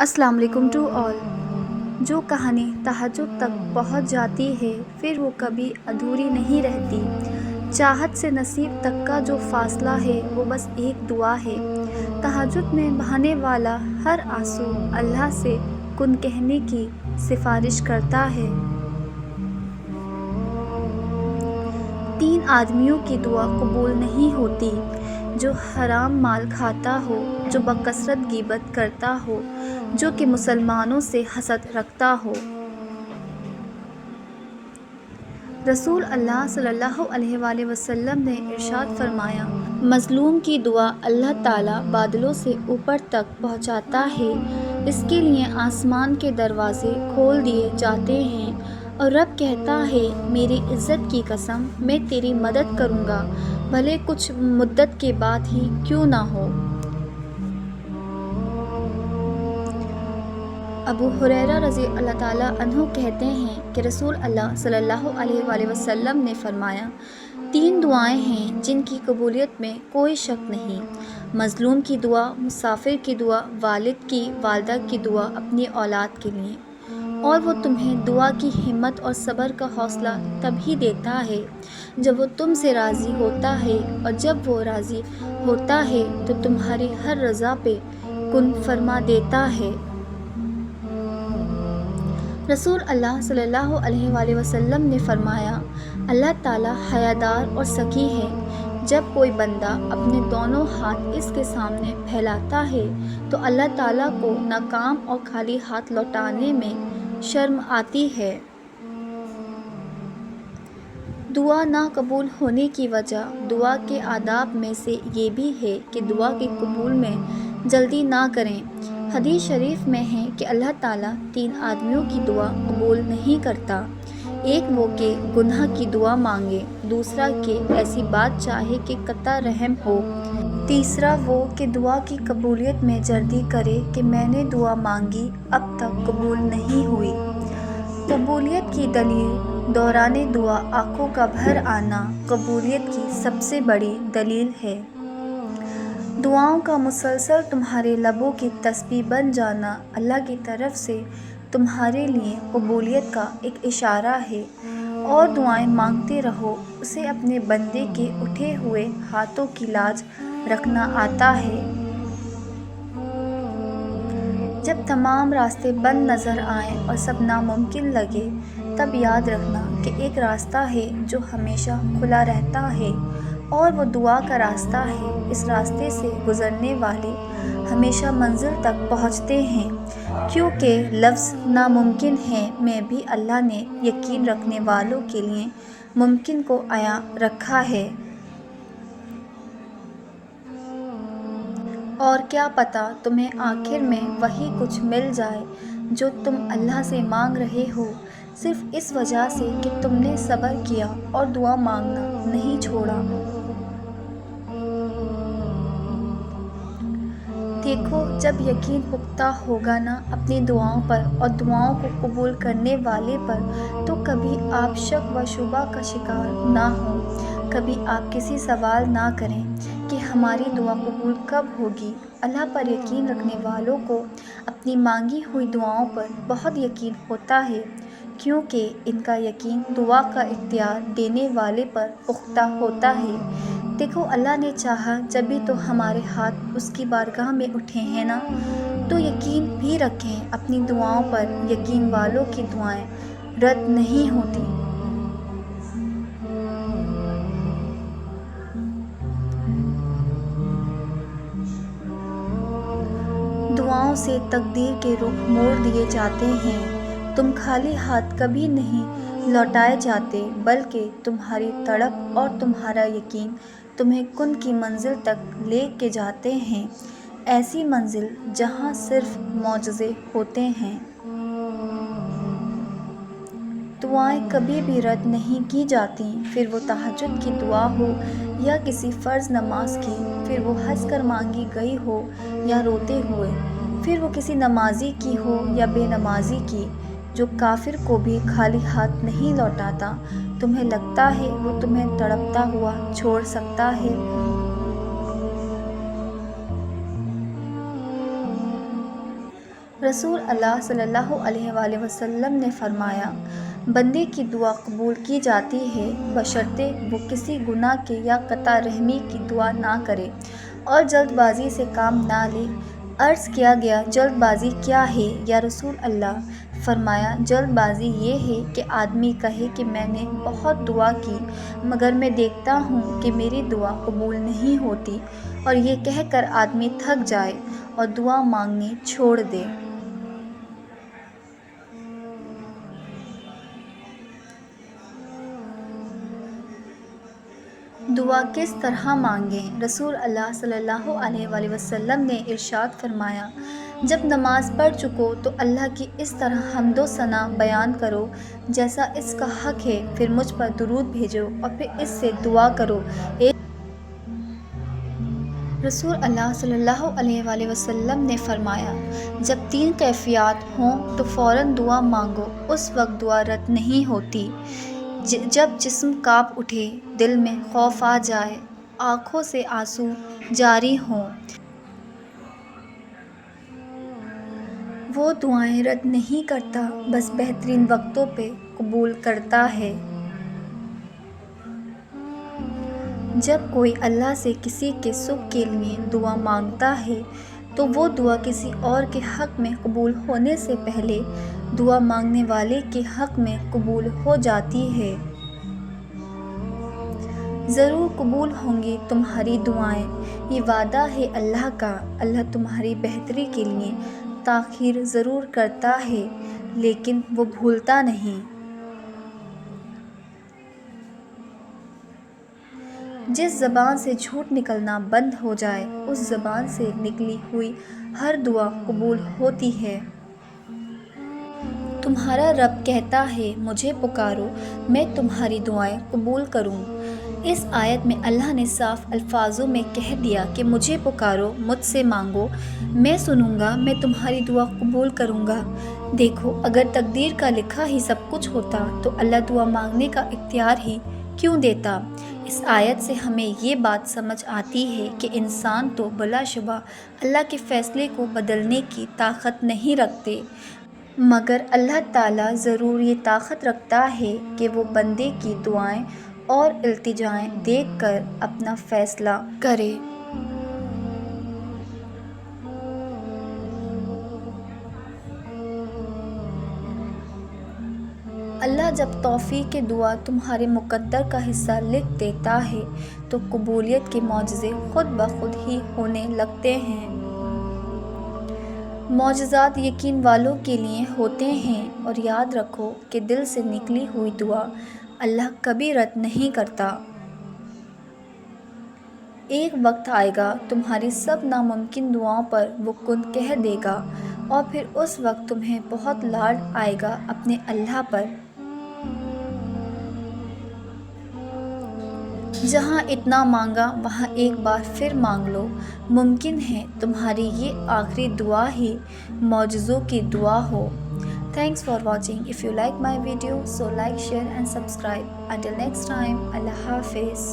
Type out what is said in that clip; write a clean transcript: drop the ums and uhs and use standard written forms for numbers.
السلام علیکم to all. جو کہانی تہجد تک پہنچ جاتی ہے پھر وہ کبھی ادھوری نہیں رہتی۔ چاہت سے نصیب تک کا جو فاصلہ ہے وہ بس ایک دعا ہے۔ تہجد میں بہنے والا ہر آنسو اللہ سے کن کہنے کی سفارش کرتا ہے۔ 3 آدمیوں کی دعا قبول نہیں ہوتی: جو حرام مال کھاتا ہو، جو بکثرت غیبت کرتا ہو، جو کہ مسلمانوں سے حسد رکھتا ہو۔ رسول اللہ صلی اللہ علیہ وآلہ وسلم نے ارشاد فرمایا، مظلوم کی دعا اللہ تعالیٰ بادلوں سے اوپر تک پہنچاتا ہے، اس کے لیے آسمان کے دروازے کھول دیے جاتے ہیں اور رب کہتا ہے، میری عزت کی قسم میں تیری مدد کروں گا، بھلے کچھ مدت کے بعد ہی کیوں نہ ہو۔ ابو ہریرہ رضی اللہ تعالیٰ عنہ کہتے ہیں کہ رسول اللہ صلی اللہ علیہ وآلہ وسلم نے فرمایا، 3 دعائیں ہیں جن کی قبولیت میں کوئی شک نہیں: مظلوم کی دعا، مسافر کی دعا، والد کی والدہ کی دعا اپنی اولاد کے لیے۔ اور وہ تمہیں دعا کی ہمت اور صبر کا حوصلہ تب ہی دیتا ہے جب وہ تم سے راضی ہوتا ہے، اور جب وہ راضی ہوتا ہے تو تمہاری ہر رضا پہ کن فرما دیتا ہے۔ رسول اللہ صلی اللہ علیہ وآلہ وسلم نے فرمایا، اللہ تعالیٰ حیادار اور سخی ہے۔ جب کوئی بندہ اپنے دونوں ہاتھ اس کے سامنے پھیلاتا ہے تو اللہ تعالیٰ کو ناکام اور خالی ہاتھ لوٹانے میں شرم آتی ہے۔ دعا نہ قبول ہونے کی وجہ: دعا کے آداب میں سے یہ بھی ہے کہ دعا کے قبول میں جلدی نہ کریں۔ حدیث شریف میں ہے کہ اللہ تعالیٰ 3 آدمیوں کی دعا قبول نہیں کرتا: ایک وہ کہ گناہ کی دعا مانگے، دوسرا کہ ایسی بات چاہے کہ قطع رحم ہو، تیسرا وہ کہ دعا کی قبولیت میں جلدی کرے کہ میں نے دعا مانگی اب تک قبول نہیں ہوئی۔ قبولیت کی دلیل: دوران دعا آنکھوں کا بھر آنا قبولیت کی سب سے بڑی دلیل ہے۔ دعاؤں کا مسلسل تمہارے لبوں کی تسبیح بن جانا اللہ کی طرف سے تمہارے لیے قبولیت کا ایک اشارہ ہے۔ اور دعائیں مانگتے رہو، اسے اپنے بندے کے اٹھے ہوئے ہاتھوں کی لاج رکھنا آتا ہے۔ جب تمام راستے بند نظر آئیں اور سب ناممکن لگے، تب یاد رکھنا کہ ایک راستہ ہے جو ہمیشہ کھلا رہتا ہے، اور وہ دعا کا راستہ ہے۔ اس راستے سے گزرنے والے ہمیشہ منزل تک پہنچتے ہیں، کیونکہ لفظ ناممکن ہے میں بھی اللہ نے یقین رکھنے والوں کے لیے ممکن کو عیاں رکھا ہے۔ اور کیا پتہ تمہیں آخر میں وہی کچھ مل جائے جو تم اللہ سے مانگ رہے ہو، صرف اس وجہ سے کہ تم نے صبر کیا اور دعا مانگنا نہیں چھوڑا۔ دیکھو، جب یقین پختہ ہوگا نا اپنی دعاؤں پر اور دعاؤں کو قبول کرنے والے پر، تو کبھی آپ شک و شبہ کا شکار نہ ہوں، کبھی آپ کسی سوال نہ کریں کہ ہماری دعا قبول کب ہوگی۔ اللہ پر یقین رکھنے والوں کو اپنی مانگی ہوئی دعاؤں پر بہت یقین ہوتا ہے، کیونکہ ان کا یقین دعا کا اختیار دینے والے پر پختہ ہوتا ہے۔ دیکھو، اللہ نے چاہا جبھی تو ہمارے ہاتھ اس کی بارگاہ میں اٹھے ہیں نا، تو یقین بھی رکھیں اپنی دعاؤں پر یقین والوں کی دعائیں رد نہیں ہوتی۔ دعاؤں سے تقدیر کے رخ موڑ دیے جاتے ہیں۔ تم خالی ہاتھ کبھی نہیں لوٹائے جاتے، بلکہ تمہاری تڑپ اور تمہارا یقین تمہیں کن کی منزل تک لے کے جاتے ہیں، ایسی منزل جہاں صرف معجزے ہوتے ہیں۔ دعائیں کبھی بھی رد نہیں کی جاتیں، پھر وہ تہجد کی دعا ہو یا کسی فرض نماز کی، پھر وہ ہنس کر مانگی گئی ہو یا روتے ہوئے، پھر وہ کسی نمازی کی ہو یا بے نمازی کی۔ جو کافر کو بھی خالی ہاتھ نہیں لوٹاتا، تمہیں لگتا ہے وہ تمہیں تڑپتا ہوا چھوڑ سکتا ہے؟ رسول اللہ صلی اللہ علیہ وآلہ وسلم نے فرمایا، بندے کی دعا قبول کی جاتی ہے بشرطے وہ کسی گناہ کے یا قطع رحمی کی دعا نہ کرے اور جلد بازی سے کام نہ لے۔ عرض کیا گیا، جلد بازی کیا ہے یا رسول اللہ؟ فرمایا، جلد بازی یہ ہے کہ آدمی کہے کہ میں نے بہت دعا کی مگر میں دیکھتا ہوں کہ میری دعا قبول نہیں ہوتی، اور یہ کہہ کر آدمی تھک جائے اور دعا مانگنی چھوڑ دے۔ دعا کس طرح مانگیں؟ رسول اللہ صلی اللہ علیہ وآلہ وسلم نے ارشاد فرمایا، جب نماز پڑھ چکو تو اللہ کی اس طرح حمد و ثنا بیان کرو جیسا اس کا حق ہے، پھر مجھ پر درود بھیجو اور پھر اس سے دعا کرو۔ رسول اللہ صلی اللہ علیہ وآلہ وسلم نے فرمایا، جب 3 کیفیات ہوں تو فوراً دعا مانگو، اس وقت دعا رد نہیں ہوتی۔ جب جسم کانپ اٹھے، دل میں خوف آ جائے، آنکھوں سے آنسو جاری ہوں، وہ دعائیں رد نہیں کرتا، بس بہترین وقتوں پہ قبول کرتا ہے۔ جب کوئی اللہ سے کسی کے سکھ کے لیے دعا مانگتا ہے تو وہ دعا کسی اور کے حق میں قبول ہونے سے پہلے دعا مانگنے والے کے حق میں قبول ہو جاتی ہے۔ ضرور قبول ہوں گی تمہاری دعائیں، یہ وعدہ ہے اللہ کا۔ اللہ تمہاری بہتری کے لیے تاخیر ضرور کرتا ہے لیکن وہ بھولتا نہیں۔ جس زبان سے جھوٹ نکلنا بند ہو جائے، اس زبان سے نکلی ہوئی ہر دعا قبول ہوتی ہے۔ تمہارا رب کہتا ہے، مجھے پکارو، میں تمہاری دعائیں قبول کروں۔ اس آیت میں اللہ نے صاف الفاظوں میں کہہ دیا کہ مجھے پکارو، مجھ سے مانگو، میں سنوں گا، میں تمہاری دعا قبول کروں گا۔ دیکھو، اگر تقدیر کا لکھا ہی سب کچھ ہوتا تو اللہ دعا مانگنے کا اختیار ہی کیوں دیتا؟ اس آیت سے ہمیں یہ بات سمجھ آتی ہے کہ انسان تو بلا شبہ اللہ کے فیصلے کو بدلنے کی طاقت نہیں رکھتے، مگر اللہ تعالیٰ ضرور یہ طاقت رکھتا ہے کہ وہ بندے کی دعائیں اور التجائیں دیکھ کر اپنا فیصلہ کرے۔ اللہ جب توفیق دعا تمہارے مقدر کا حصہ لکھ دیتا ہے تو قبولیت کے معجزے خود بخود ہی ہونے لگتے ہیں۔ معجزات یقین والوں کے لیے ہوتے ہیں، اور یاد رکھو کہ دل سے نکلی ہوئی دعا اللہ کبھی رد نہیں کرتا۔ ایک وقت آئے گا تمہاری سب ناممکن دعاؤں پر وہ کن کہہ دے گا، اور پھر اس وقت تمہیں بہت لاڈ آئے گا اپنے اللہ پر۔ جہاں اتنا مانگا وہاں ایک بار پھر مانگ لو، ممکن ہے تمہاری یہ آخری دعا ہی معجزوں کی دعا ہو۔ Thanks for watching. If you like my video, so like, share and subscribe. Until next time, Allah Hafiz.